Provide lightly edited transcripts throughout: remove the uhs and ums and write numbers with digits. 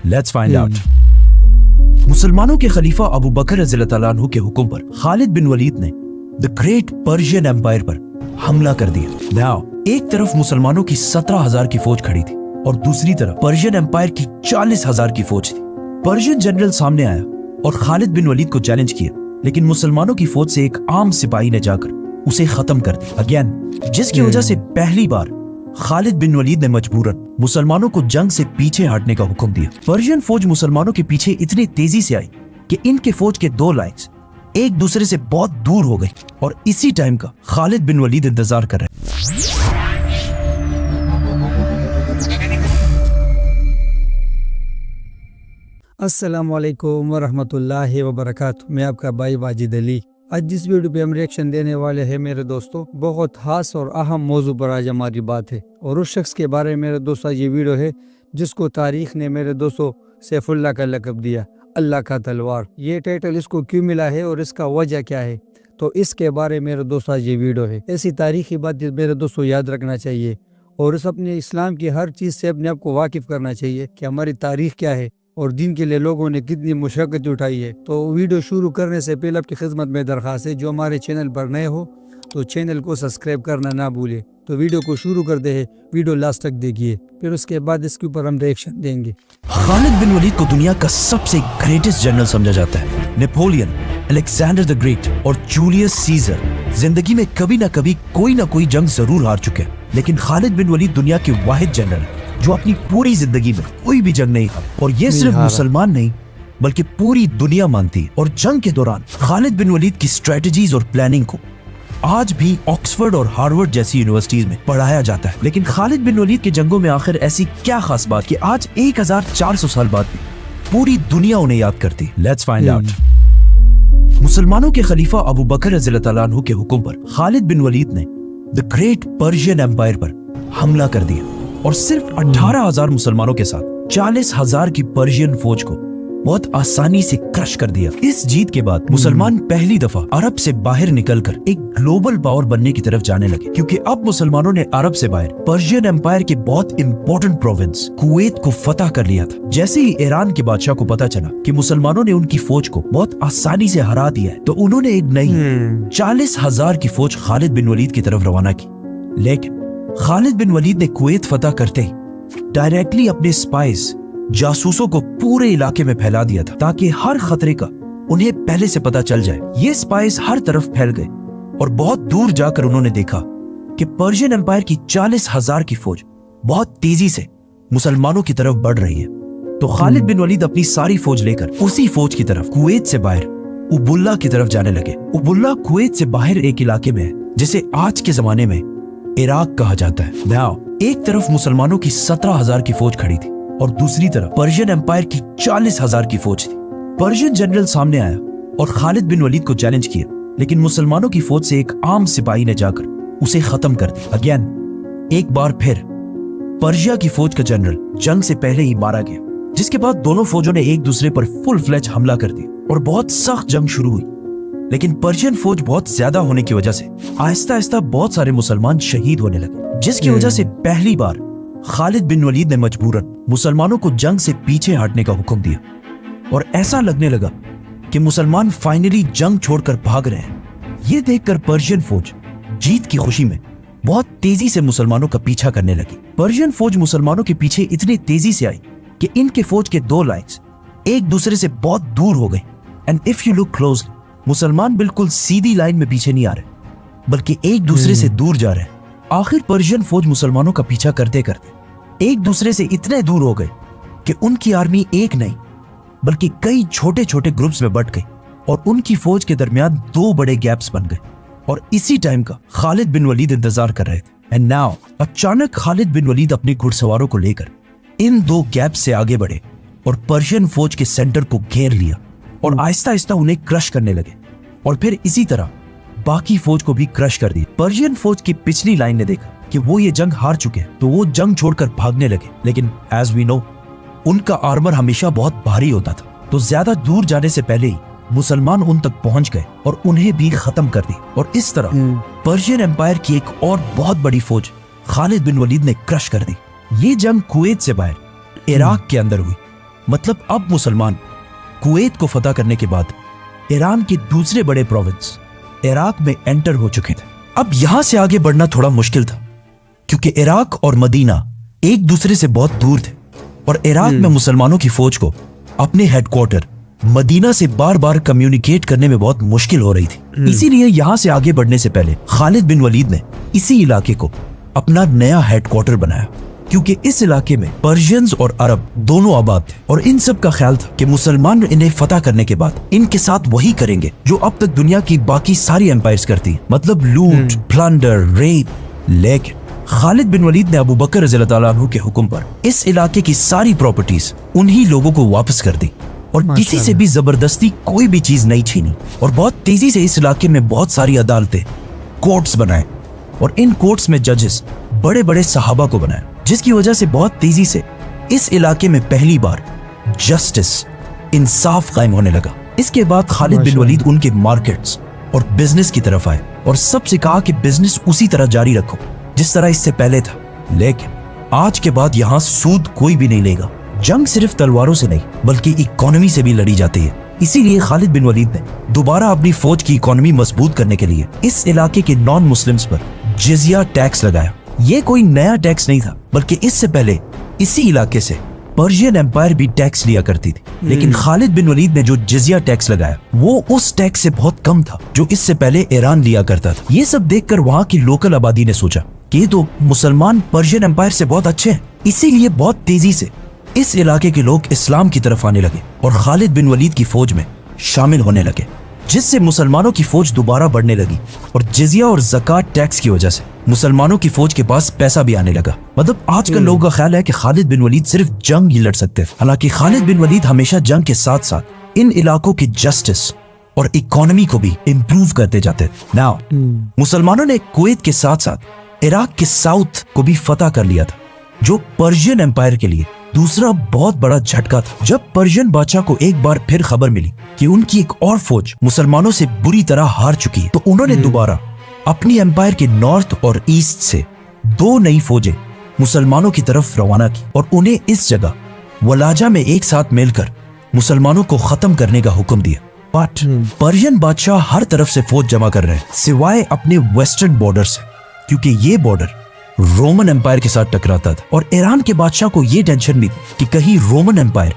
Let's find out. मुसलमानों के खलीफा अबू बकर रज़ियल्लाहु तआला अन्हु के हुक्म पर खालिद बिन वलीद ने द ग्रेट पर्शियन एम्पायर पर हमला कर दिया। नाउ एक तरफ मुसलमानों की 17,000 की फौज खड़ी थी और दूसरी तरफ पर्शियन एम्पायर की 40,000 की फौज थी। पर्शियन जनरल सामने आया और खालिद बिन वलीद को चैलेंज किया, लेकिन मुसलमानों की फौज से एक आम सिपाही ने जाकर उसे खत्म कर दिया अगेन, जिसकी वजह से पहली बार खालिद बिन वलीद ने मजबूरन मुसलमानों को जंग से पीछे हटने का हुक्म दिया। पर्शियन फौज मुसलमानों के पीछे इतनी तेजी से आई कि इनके फौज के दो लाइन्स एक दूसरे से बहुत दूर हो गई और इसी टाइम का खालिद बिन वलीद इंतजार कर रहे। अस्सलाम वालेकुम वरहमतुल्लाहि वबरकातुहू। मैं आपका भाई वाजिद अली। आज जिस वीडियो पे हम रिएक्शन देने वाले हैं मेरे दोस्तों, बहुत खास और अहम मौजू पर आज हमारी बात है और उस शख्स के बारे में मेरे दोस्तों ये वीडियो है जिसको तारीख ने मेरे दोस्तों सैफुल्लाह का लक़ब दिया, अल्लाह का तलवार। ये टाइटल इसको क्यों मिला है और इसका वजह क्या है, तो इसके बारे में मेरे दोस्तों ये वीडियो है। ऐसी तारीखी बात मेरे दोस्तों याद रखना चाहिए और इस अपने इस्लाम की हर चीज़ से अपने आप को वाकिफ़ करना चाहिए कि हमारी तारीख क्या है और दीन के लिए लोगों ने कितनी मुशक्क़त उठाई है। तो वीडियो शुरू करने से पहले आपकी खिदमत में दरख्वास्त है, जो हमारे चैनल पर नए हो तो चैनल को सब्सक्राइब करना ना भूले। तो वीडियो को शुरू करते हैं, वीडियो लास्ट तक देखिए, फिर उसके बाद इसके ऊपर हम रिएक्शन देंगे। खालिद बिन वलीद को दुनिया का सबसे ग्रेटेस्ट जनरल समझा जाता है। नेपोलियन, अलेक्जेंडर द ग्रेट और जूलियस सीजर जिंदगी में कभी ना कोई जंग जरूर हार चुके हैं, लेकिन खालिद बिन वलीद दुनिया के वाहिद जनरल जो अपनी पूरी जिंदगी में कोई भी जंग नहीं हारा। और ये सिर्फ मुसलमान नहीं बल्कि पूरी दुनिया मानती है। और जंग के दौरान खालिद बिन वलीद की स्ट्रेटजीज और प्लानिंग को आज भी ऑक्सफोर्ड और हार्वर्ड जैसी यूनिवर्सिटीज में पढ़ाया जाता है। लेकिन खालिद बिन वलीद के जंगों में आखिर ऐसी क्या खास बात कि आज 1400 साल बाद भी पूरी दुनिया उन्हें याद करती। Let's find out. मुसलमानों के खलीफा अबू बकर रज़ियल्लाहु तआला अन्हु के हुक्म पर खालिद बिन वलीद ने द ग्रेट पर्शियन एम्पायर पर हमला कर दिया और सिर्फ 18,000 मुसलमानों के साथ 40,000 की पर्शियन फौज को बहुत आसानी से क्रश कर दिया। इस जीत के बाद मुसलमान पहली दफा अरब से बाहर निकलकर एक ग्लोबल पावर बनने की तरफ जाने लगे, क्योंकि अब मुसलमानों ने अरब से बाहर पर्शियन एम्पायर के बहुत इंपॉर्टेंट प्रोविंस कुवैत को फतह कर लिया था। जैसे ही ईरान के बादशाह को पता चला कि मुसलमानों ने उनकी फौज को बहुत आसानी से हरा दिया है, तो उन्होंने एक नई 40,000 की फौज खालिद बिन वलीद की तरफ रवाना की। लेकिन खालिद बिन वलीद ने कुवैत फतह करते ही डायरेक्टली अपने स्पाइस जासूसों को पूरे इलाके में फैला दिया था, ताकि हर खतरे का उन्हें पहले से पता चल जाए। ये स्पाइस हर तरफ फैल गए और बहुत दूर जाकर उन्होंने देखा कि पर्शियन एम्पायर की 40,000 की फौज बहुत तेजी से मुसलमानों की तरफ बढ़ रही है। तो खालिद बिन वलीद अपनी सारी फौज लेकर उसी फौज की तरफ कुवैत से बाहर उबुल्ला की तरफ जाने लगे। उबुल्ला कुवैत से बाहर एक इलाके में है जिसे आज के जमाने में इराक कहा जाता है। नाउ एक तरफ मुसलमानों की 17,000 की फौज खड़ी थी और दूसरी तरफ पर्शियन एम्पायर की 40,000 की फौज थी। पर्शियन जनरल सामने आया और खालिद बिन वलीद को चैलेंज किया, लेकिन मुसलमानों की फौज से एक आम सिपाही ने जाकर उसे खत्म कर दिया अगेन। एक बार फिर पर्शिया की फौज का जनरल जंग से पहले ही मारा गया, जिसके बाद दोनों फौजों ने एक दूसरे पर फुल फ्लेज हमला कर दिया और बहुत सख्त जंग शुरू हुई। लेकिन पर्शियन फौज बहुत ज्यादा होने की वजह से आहिस्ता आहिस्ता बहुत सारे मुसलमान शहीद होने लगे, जिसकी वजह से पहली बार खालिद बिन वलीद ने मजबूरन मुसलमानों को जंग से पीछे हटने का हुक्म दिया। और ऐसा लगने लगा कि मुसलमान फाइनली जंग छोड़कर भाग रहे हैं। ये देखकर पर्शियन फौज जीत की खुशी में बहुत तेजी से मुसलमानों का पीछा करने लगी। पर्शियन फौज मुसलमानों के पीछे इतनी तेजी से आई कि इनके फौज के दो लाइन्स एक दूसरे से बहुत दूर हो गए। And if you look closely, मुसलमान बिल्कुल सीधी लाइन में पीछे नहीं आ रहे, बल्कि एक दूसरे से दूर जा रहे हैं। आखिर पर्शियन फौज मुसलमानों का पीछा करते करते एक दूसरे से इतने दूर हो गए कि उनकी आर्मी एक नहीं बल्कि कई छोटे छोटे ग्रुप्स में बट गई और उनकी फौज के दरमियान दो बड़े गैप्स बन गए। और इसी टाइम का खालिद बिन वलीद इंतजार कर रहे थे। एंड नाउ अचानक खालिद बिन वलीद अपने घुड़सवारों को लेकर इन दो गैप्स से आगे बढ़े और पर्शियन फौज के सेंटर को घेर लिया और आहिस्ता आहिस्ता उन्हें क्रश करने लगे। और फिर इसी तरह बाकी फौज को भी क्रश कर दी। पर्शियन फौज की पिछली लाइन ने देखा कि वो ये जंग हार चुके हैं, तो वो जंग छोड़कर भागने लगे। लेकिन एज वी नो, उनका आर्मर हमेशा बहुत भारी होता था, तो ज्यादा दूर जाने से पहले ही मुसलमान उन तक पहुंच गए और उन्हें भी खत्म कर दी। और इस तरह पर्शियन एम्पायर की एक और बहुत बड़ी फौज खालिद बिन वलीद ने क्रश कर दी। ये जंग कुवैत से बाहर इराक के अंदर हुई। मतलब अब मुसलमान कुवैत को फतह करने के बाद ईरान के दूसरे बड़े प्रोविंस इराक में एंटर हो चुके थे। अब यहां से आगे बढ़ना थोड़ा मुश्किल था क्योंकि इराक और मदीना एक दूसरे से बहुत दूर थे और इराक में मुसलमानों की फौज को अपने हेडक्वार्टर मदीना से बार बार कम्युनिकेट करने में बहुत मुश्किल हो रही थी। इसीलिए यहां से आगे बढ़ने से पहले खालिद बिन वलीद ने इसी इलाके को अपना नया हेडक्वार्टर बनाया क्योंकि इस इलाके में पर्शियंस और अरब दोनों आबाद थे और इन सब का ख्याल था कि मुसलमान इन्हें फतह करने के बाद इनके साथ वही करेंगे जो अब तक दुनिया की बाकी सारी एम्पायर्स करती हैं, मतलब लूट, प्लंडर, रेप। लेकिन खालिद बिन वलीद ने अबू बकर रज़ियल्लाहु ताला अन्हु के हुक्म पर इस इलाके की सारी प्रॉपर्टीज उन्हीं लोगों को वापस कर दी और किसी से भी जबरदस्ती कोई भी चीज नहीं छीनी और बहुत तेजी से इस इलाके में बहुत सारी अदालतें, कोर्ट्स बनाए और इन कोर्ट्स में जजेस बड़े बड़े सहाबा को बनाए, जिसकी वजह से बहुत तेजी से इस इलाके में पहली बार जस्टिस, इंसाफ कायम होने लगा। इसके बाद खालिद बिन वलीद उनके मार्केट्स और बिजनेस की तरफ आए और सबसे कहा कि बिजनेस उसी तरह जारी रखो जिस तरह इससे पहले था, लेकिन आज के बाद यहाँ सूद कोई भी नहीं लेगा। जंग सिर्फ तलवारों से नहीं बल्कि इकोनॉमी से भी लड़ी जाती है। इसीलिए खालिद बिन वलीद ने दोबारा अपनी फौज की इकोनॉमी मजबूत करने के लिए इस इलाके के नॉन मुस्लिम्स पर जिजिया टैक्स लगाया। ये कोई नया टैक्स नहीं था बल्कि इससे पहले इसी इलाके से पर्शियन एम्पायर भी टैक्स लिया करती थी, लेकिन खालिद बिन वलीद ने जो जिजिया टैक्स लगाया वो उस टैक्स से बहुत कम था जो इससे पहले ईरान लिया करता था। ये सब देखकर वहाँ की लोकल आबादी ने सोचा कि ये तो मुसलमान पर्शियन एम्पायर से बहुत अच्छे हैं, इसीलिए बहुत तेजी से इस इलाके के लोग इस्लाम की तरफ आने लगे और खालिद बिन वलीद की फौज में शामिल होने लगे, जिससे मुसलमानों की फौज दोबारा बढ़ने लगी और जिजिया और ज़कात टैक्स की वजह से मुसलमानों की फौज के पास पैसा भी आने लगा। मतलब आजकल लोगों का ख्याल है कि खालिद बिन वलीद सिर्फ जंग ही लड़ सकते थे, हालांकि खालिद बिन वलीद हमेशा जंग के साथ साथ इन इलाकों की जस्टिस और इकोनॉमी को भी इम्प्रूव करते जाते थे। नाउ मुसलमानों ने कुवैत के साथ साथ इराक के साउथ को भी फतह कर लिया था, जो पर्शियन एम्पायर के लिए दूसरा बहुत बड़ा झटका था। जब पर्शियन बादशाह को एक बार फिर खबर मिली कि उनकी एक और फौज मुसलमानों से बुरी तरह हार चुकी है, तो उन्होंने दोबारा अपनी एम्पायर के नॉर्थ और ईस्ट से 2 नई फौजें मुसलमानों की तरफ रवाना की और उन्हें इस जगह वलाजा में एक साथ मिलकर मुसलमानों को खत्म करने का हुक्म दिया। बट पर्शियन बादशाह हर तरफ से फौज जमा कर रहे हैं सिवाय अपने वेस्टर्न बॉर्डर से, क्योंकि ये बॉर्डर रोमन एम्पायर के साथ टकराता था और ईरान के बादशाह को ये टेंशन भी थी कि कहीं रोमन एम्पायर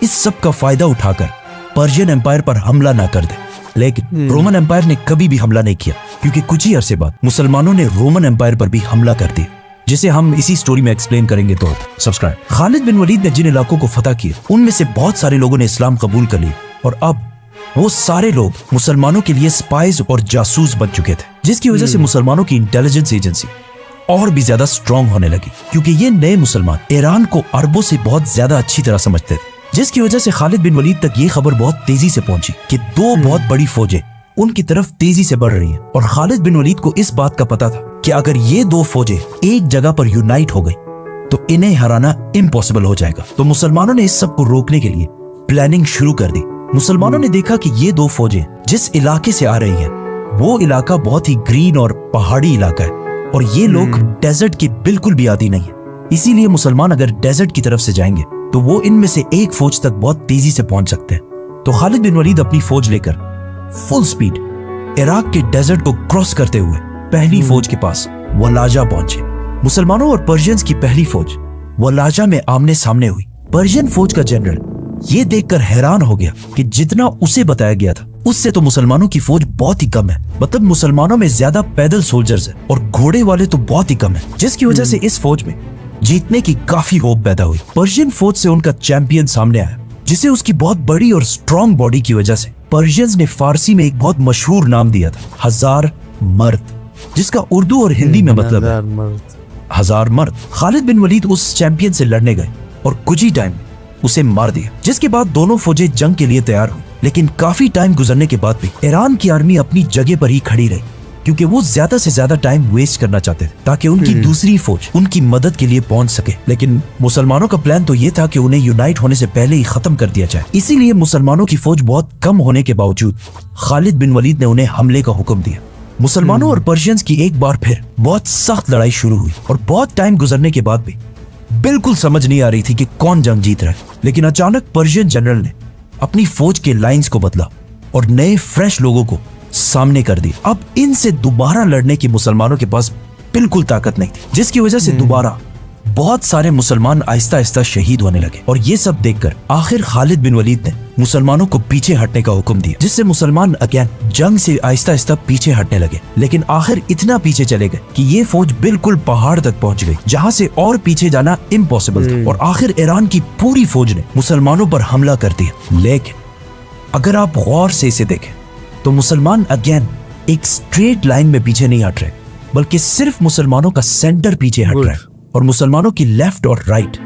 इस सब का फायदा उठाकर पर्शियन एम्पायर पर हमला ना कर दे। लेकिन रोमन एम्पायर ने कभी भी हमला नहीं किया क्योंकि कुछ ही अरसे बाद मुसलमानों ने रोमन एम्पायर पर भी हमला कर दिया, जिसे हम इसी स्टोरी में एक्सप्लेन करेंगे, तो सब्सक्राइब। खालिद बिन वलीद ने जिन इलाकों को फतह किया उनमें से बहुत सारे लोगों ने इस्लाम कबूल कर लिया और अब वो सारे लोग मुसलमानों के लिए स्पाइज और जासूस बन चुके थे, जिसकी वजह से मुसलमानों की इंटेलिजेंस एजेंसी और भी ज्यादा स्ट्रॉन्ग होने लगी क्योंकि ये नए मुसलमान ईरान को अरबों से बहुत ज्यादा अच्छी तरह समझते थे, जिसकी वजह से खालिद बिन वलीद तक ये खबर बहुत तेजी से पहुंची कि 2 बहुत बड़ी फौजें उनकी तरफ तेजी से बढ़ रही हैं और खालिद बिन वलीद को इस बात का पता था कि अगर ये 2 फौजें एक जगह पर यूनाइट हो गई तो इन्हें हराना इम्पॉसिबल हो जाएगा। तो मुसलमानों ने इस सब को रोकने के लिए प्लानिंग शुरू कर दी। मुसलमानों ने देखा कि ये 2 फौजें जिस इलाके से आ रही हैं वो इलाका बहुत ही ग्रीन और पहाड़ी इलाका है और ये लोग डेजर्ट के बिल्कुल भी आदी नहीं है, इसीलिए मुसलमान अगर डेजर्ट की तरफ से जाएंगे तो वो इनमें से एक फौज तक बहुत तेजी से पहुंच सकते हैं। तो खालिद बिन वलीद अपनी फौज लेकर फुल स्पीड इराक के डेजर्ट को क्रॉस करते हुए पहली फौज के पास वलाजा पहुंचे। मुसलमानों और पर्शियंस की पहली फौज वलाजा में आमने सामने हुई। पर्शियन फौज का जनरल ये देखकर हैरान हो गया कि जितना उसे बताया गया था उससे तो मुसलमानों की फौज बहुत ही कम है। मतलब मुसलमानों में ज्यादा पैदल सोल्जर्स है और घोड़े वाले तो बहुत ही कम है, जिसकी वजह से इस फौज में जीतने की काफी होप पैदा हुई। पर्शियन फौज से उनका चैंपियन सामने आया, जिसे उसकी बहुत बड़ी और स्ट्रॉन्ग बॉडी की वजह से पर्शियंस ने फारसी में एक बहुत मशहूर नाम दिया था, हजार मर्द, जिसका उर्दू और हिंदी में मतलब है हजार मर्द। खालिद बिन वलीद उस चैंपियन से लड़ने गए और कुछ ही टाइम में उसे मार दिया, जिसके बाद दोनों फौजें जंग के लिए तैयार हुई। लेकिन काफी टाइम गुजरने के बाद भी ईरान की आर्मी अपनी जगह पर ही खड़ी रही क्योंकि वो ज्यादा से ज्यादा टाइम वेस्ट करना चाहते थे ताकि उनकी दूसरी फौज उनकी मदद के लिए पहुंच सके। लेकिन मुसलमानों का प्लान तो ये था कि उन्हें यूनाइट होने से पहले ही खत्म कर दिया जाए। इसीलिए मुसलमानों की फौज बहुत कम होने के बावजूद खालिद बिन वलीद ने उन्हें हमले का हुक्म दिया। मुसलमानों और पर्शियंस की एक बार फिर बहुत सख्त लड़ाई शुरू हुई और बहुत टाइम गुजरने के बाद भी बिल्कुल समझ नहीं आ रही थी कि कौन जंग जीत रहा है, लेकिन अचानक पर्शियन जनरल ने अपनी फौज के लाइंस को बदला और नए फ्रेश लोगों को सामने कर दिया। अब इनसे दोबारा लड़ने की मुसलमानों के पास बिल्कुल ताकत नहीं थी, जिसकी वजह से दोबारा बहुत सारे मुसलमान आहिस्ता आहिस्ता शहीद होने लगे। और ये सब देखकर आखिर खालिद बिन वलीद ने मुसलमानों को पीछे हटने का हुक्म दिया, जिससे मुसलमान अगेन जंग से आहिस्ता आहिस्ता पीछे हटने लगे। लेकिन आखिर इतना पीछे चले गए कि ये फौज बिल्कुल पहाड़ तक पहुंच गई, जहां से और पीछे जाना इम्पॉसिबल था। और आखिर ईरान की पूरी फौज ने मुसलमानों पर हमला कर दिया। लेकिन अगर आप गौर से इसे देखें तो मुसलमान अगेन एक स्ट्रेट लाइन में पीछे नहीं हट रहे, बल्कि सिर्फ मुसलमानों का सेंटर पीछे हट रहा है और मुसलमानों की लेफ्ट और राइट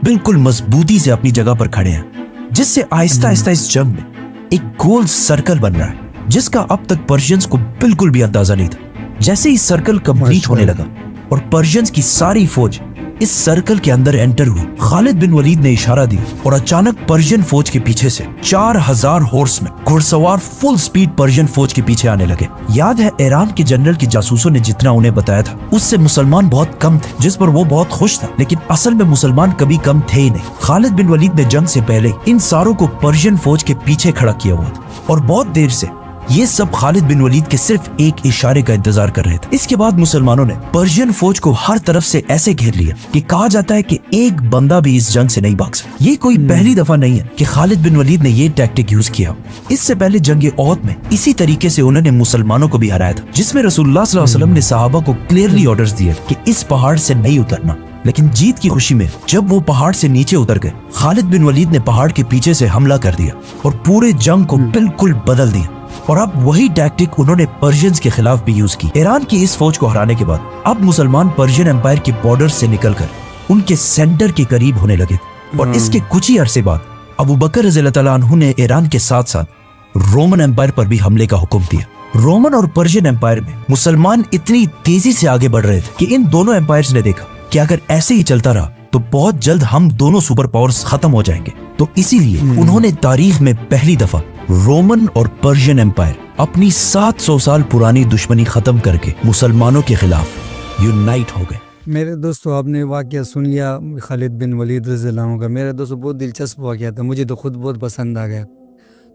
बिल्कुल मजबूती से अपनी जगह पर खड़े हैं, जिससे आहिस्ता आहिस्ता इस जंग में एक गोल सर्कल बन रहा है, जिसका अब तक पर्शियंस को बिल्कुल भी अंदाजा नहीं था। जैसे ही सर्कल कंप्लीट होने लगा और पर्शियंस की सारी फौज इस सर्कल के अंदर एंटर हुई, खालिद बिन वलीद ने इशारा दिया और अचानक पर्शियन फौज के पीछे से 4000 हॉर्समैन घुड़सवार फुल स्पीड पर्शियन फौज के पीछे आने लगे। याद है ईरान के जनरल की जासूसों ने जितना उन्हें बताया था, उससे मुसलमान बहुत कम थे, जिस पर वो बहुत खुश था। लेकिन असल में मुसलमान कभी कम थे ही नहीं। खालिद बिन वलीद ने जंग से पहले इन सारों को पर्शियन फौज के पीछे खड़ा किया हुआ था और बहुत देर से ये सब खालिद बिन वलीद के सिर्फ एक इशारे का इंतजार कर रहे थे। इसके बाद मुसलमानों ने पर्शियन फौज को हर तरफ से ऐसे घेर लिया कि कहा जाता है कि एक बंदा भी इस जंग से नहीं भाग सकता। ये कोई पहली दफा नहीं है कि खालिद बिन वलीद ने ये टैक्टिक यूज किया। इससे पहले जंग ओहद में इसी तरीके से उन्होंने मुसलमानों को भी हराया था, जिसमें रसूलुल्लाह सल्लल्लाहु अलैहि वसल्लम ने सहाबा को क्लियरली ऑर्डर्स दिए कि इस पहाड़ से नहीं उतरना। लेकिन जीत की खुशी में जब वो पहाड़ से नीचे उतर गए, खालिद बिन वलीद ने पहाड़ के पीछे से हमला कर दिया और पूरे जंग को बिल्कुल बदल दिया। और अब वही टैक्टिक उन्होंने पर्शियंस के खिलाफ भी यूज की। ईरान की इस फौज को हराने के बाद अब मुसलमान पर्शियन एम्पायर के बॉर्डर से निकलकर उनके सेंटर के करीब होने लगे और इसके कुछ ही अरसे बाद अबू बकर रज़ियल्लाहु तआला अन्हु ने ईरान के साथ साथ रोमन एम्पायर पर भी हमले का हुक्म दिया। रोमन और पर्शियन एम्पायर में मुसलमान इतनी तेजी से आगे बढ़ रहे थे कि इन दोनों एम्पायर्स ने देखा कि अगर ऐसे ही चलता रहा तो बहुत जल्द हम दोनों सुपर पावर्स खत्म हो जाएंगे। तो इसीलिए उन्होंने तारीख में पहली दफा रोमन और पर्शियन एम्पायर अपनी 700 साल पुरानी दुश्मनी खत्म करके मुसलमानों के खिलाफ यूनाइट हो गए। मेरे दोस्तों, आपने वाकया सुन लिया खालिद बिन वलीद रज़ियल्लाहु अन्हु का। मेरे दोस्तों बहुत दिलचस्प वाकया था, मुझे तो खुद बहुत पसंद आ गया।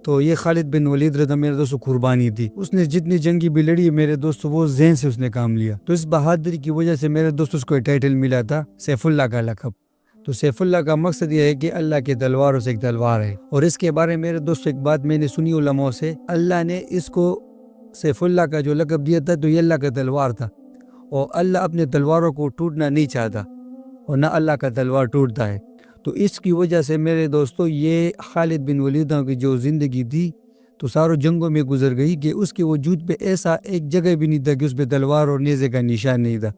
तो ये खालिद बिन वलीद रज़ा मेरे दोस्तों कुर्बानी थी। उसने जितनी जंगी भी लड़ी है मेरे दोस्तों, वो ज़हन से उसने काम लिया। तो इस बहादुरी की वजह से मेरे दोस्तों उसको एक टाइटल मिला था सैफुल्लाह का लक़ब। तो सैफुल्लाह का मकसद ये है कि अल्लाह के तलवारों से एक तलवार है। और इसके बारे में मेरे दोस्तों एक बात मैंने सुनी उलमाओं से, अल्लाह ने इसको सैफुल्लाह का जो लक़ब दिया था तो ये अल्लाह का तलवार था और अल्लाह अपने तलवारों को टूटना नहीं चाहता और ना अल्लाह का तलवार टूटता है। तो इसकी वजह से मेरे दोस्तों ये खालिद बिन वलीद की जो ज़िंदगी थी तो सारों जंगों में गुजर गई कि उसके वजूद पे ऐसा एक जगह भी नहीं था कि उस पर तलवार और नेज़े का निशान नहीं था।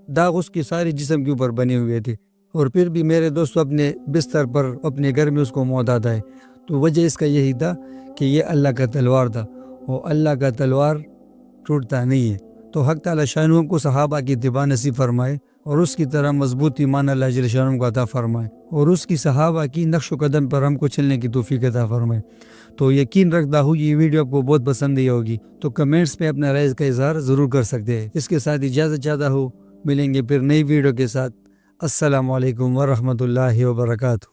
दाग उसके सारे जिस्म के ऊपर बने हुए थे और फिर भी मेरे दोस्तों अपने बिस्तर पर अपने घर में उसको मौत आता है। तो वजह इसका यही था कि ये अल्लाह का तलवार था और अल्लाह का तलवार टूटता नहीं है। तो हक़ ताला शानों को सहाबा की इत्तिबा नसीब फरमाए और उसकी तरह मजबूत ईमान अल्लाह जल्ल शानहू को अता फरमाए और उसकी सहाबा की नक्श कदम पर हमको चलने की तौफीक अता फरमाए। तो यकीन रखता हूँ ये वीडियो आपको बहुत पसंद आई होगी। तो कमेंट्स में अपना राय का इजहार ज़रूर कर सकते हैं। इसके साथ इजाज़त चाहता हूँ, मिलेंगे फिर नई वीडियो के साथ। अस्सलामु अलैकुम व रहमतुल्लाहि व बरकातहू।